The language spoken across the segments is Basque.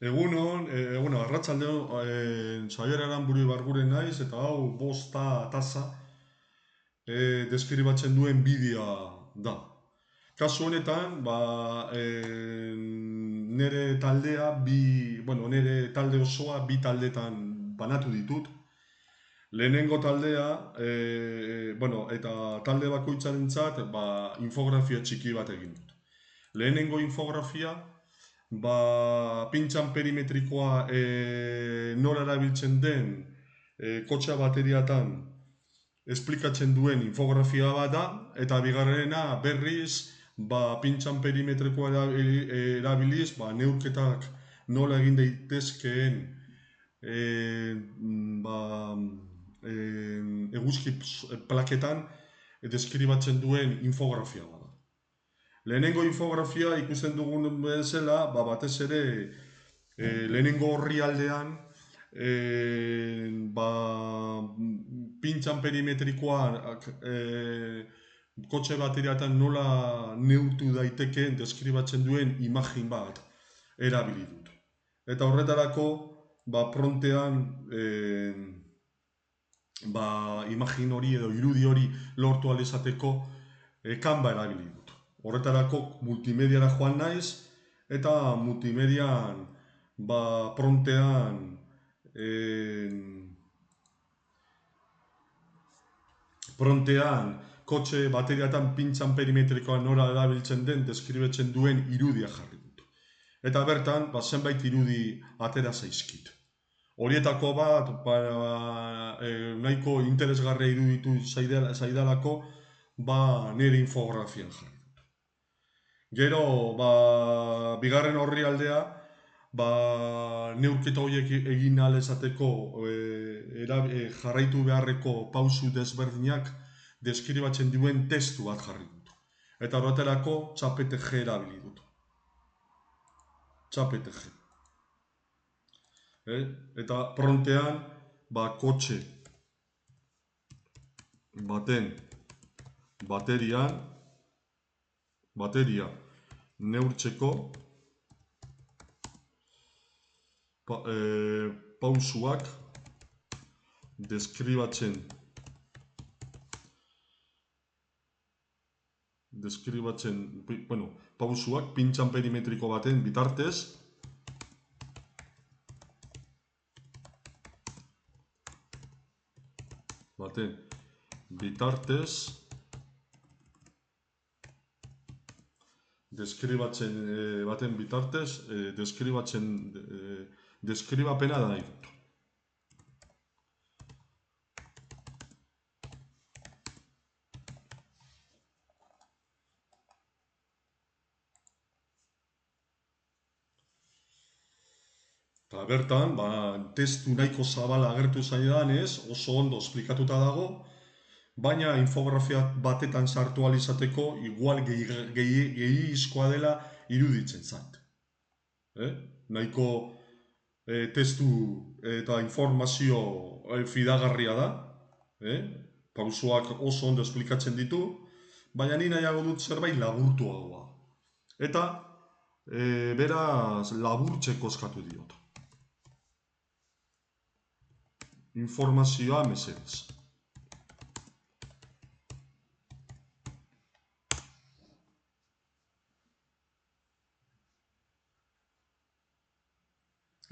Egunon, arratsaldeon, Xabier Aranburu Ibarguren naiz, eta hau bosta tasa deskribatzen duen bideoa da. Kasu honetan, nire taldea, nire talde osoa bi taldetan banatu ditut. Lehenengo taldea, eta talde bakoitzarentzat, infografia txiki bat egin dut. Lehenengo infografia, pintxan perimetrikoa nola erabiltzen den kotxa bateriatan esplikatzen duen infografia bat da, eta bigarrena berriz pintxan perimetrikoa erabiliz neurketak nola egin daitezkeen eguzki plaketan deskribatzen duen infografia bat. Lehenengo infografia ikusten dugun bezala, batez ere lehenengo orrialdean pintxan perimetrikoa kotxe bateriatan nola neurtu daitekeen deskribatzen duen imagin bat erabili dut. Eta horretarako frontean imagin hori edo irudi hori lortu ahal izateko Canva erabili dut. Horretarako multimediara joan naiz, eta multimedian frontean kotxe bateriatan pintxan perimetrikoa nora erabiltzen den deskribatzen duen irudia jarri dut. Eta bertan, zenbait irudi atera zaizkit. Horietako bat, nahiko interesgarria iruditu zaidalako, nire infografian jarri. Gero, bigarren orrialdea, neurketa horiek egin ahal izateko jarraitu beharreko pausu desberdinak deskribatzen duen testu bat jarri dut. Eta horretarako ChatGPT erabili dut. ChatGPT. Eta frontean, kotxe baten bateria neurtzeko pausuak deskribatzen pausuak pintxan perimetriko baten bitartez deskribapena da nahi dut. Eta bertan, testu nahiko zabala agertu zaidanez, oso ondo esplikatuta dago, baina infografia batetan sartu ahal izateko igual gehiagizkoa dela iruditzen zait. Nahiko testu eta informazio fidagarria da, pausuak oso ondo esplikatzen ditu, baina ni nahiago dut zerbait laburtuagoa. Eta beraz laburtzeko eskatu diot. Informazioa mesedez.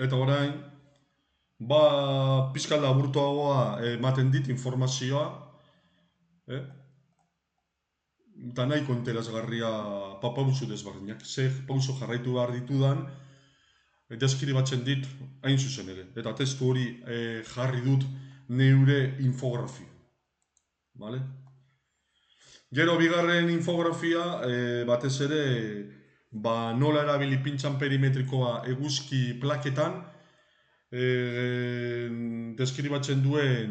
Eta orain, pixka laburtuagoa ematen dit informazioa, eta nahiko interesgarria pausu desberdinak. Pausu jarraitu behar ditudan, deskribatzen dit hain zuzen ere. Eta testu hori jarri dut neure infografia. Gero bigarren infografia, batez ere, nola erabili pintxan perimetrikoa eguzki plaketan, deskribatzen duen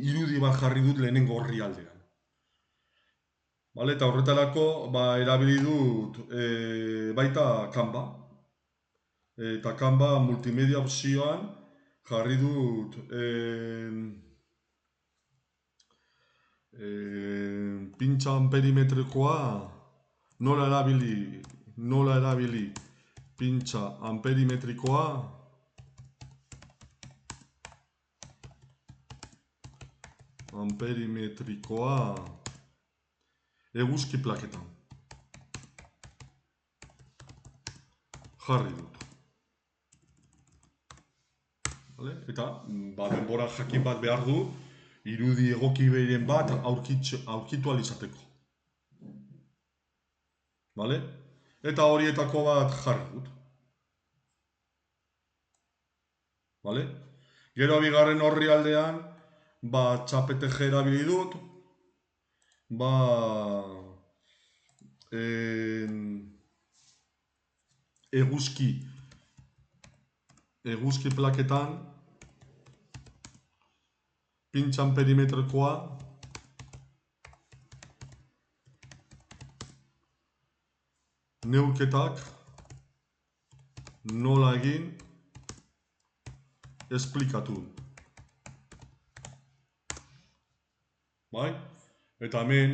irudi bat jarri dut lehenengo orrialdean. Eta horretarako erabili dut baita Canva. Eta Canva multimedia opzioan jarri dut pintxan perimetrikoa nola erabili pintxa amperimetrikoa eguzki plaketan jarri dut. Eta denbora jakin bat behar du irudi egoki behiren bat aurkitu alizateko. Eta horietako bat jarri dut. Gero bigarren horri aldean txapeteje erabili dut, eguzki plaketan pintxa amperimetrikoa neurketak nola egin esplikatu. Eta hemen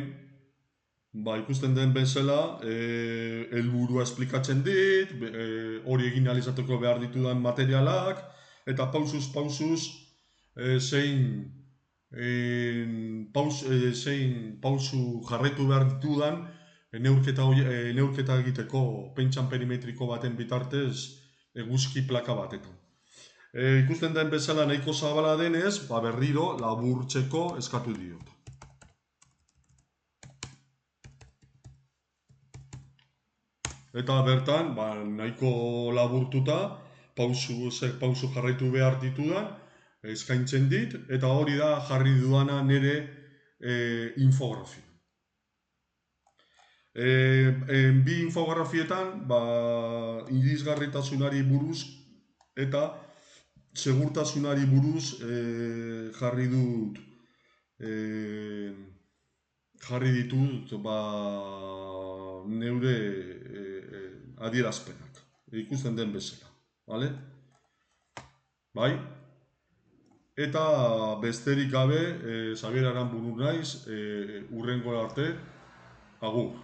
ikusten den bezala helburua esplikatzen dit, hori egin alizateko behar ditudan materialak, eta pausuz zein pausu jarraitu behar ditudan neurketa egiteko pentsan perimetriko baten bitartez eguzki plaka batetan. Ikusten den bezala nahiko zabala denez, berriro laburtzeko eskatu diot. Eta bertan, nahiko laburtuta, pausu jarraitu behar ditudan, eskaintzen dit, eta hori da jarri duana nire infografia. Bi infografietan, irisgarritasunari buruz eta segurtasunari buruz jarri ditut neure adierazpenak, ikusten den bezala. Eta besterik gabe, Xabier Aranburu naiz, hurrengo arte, agur.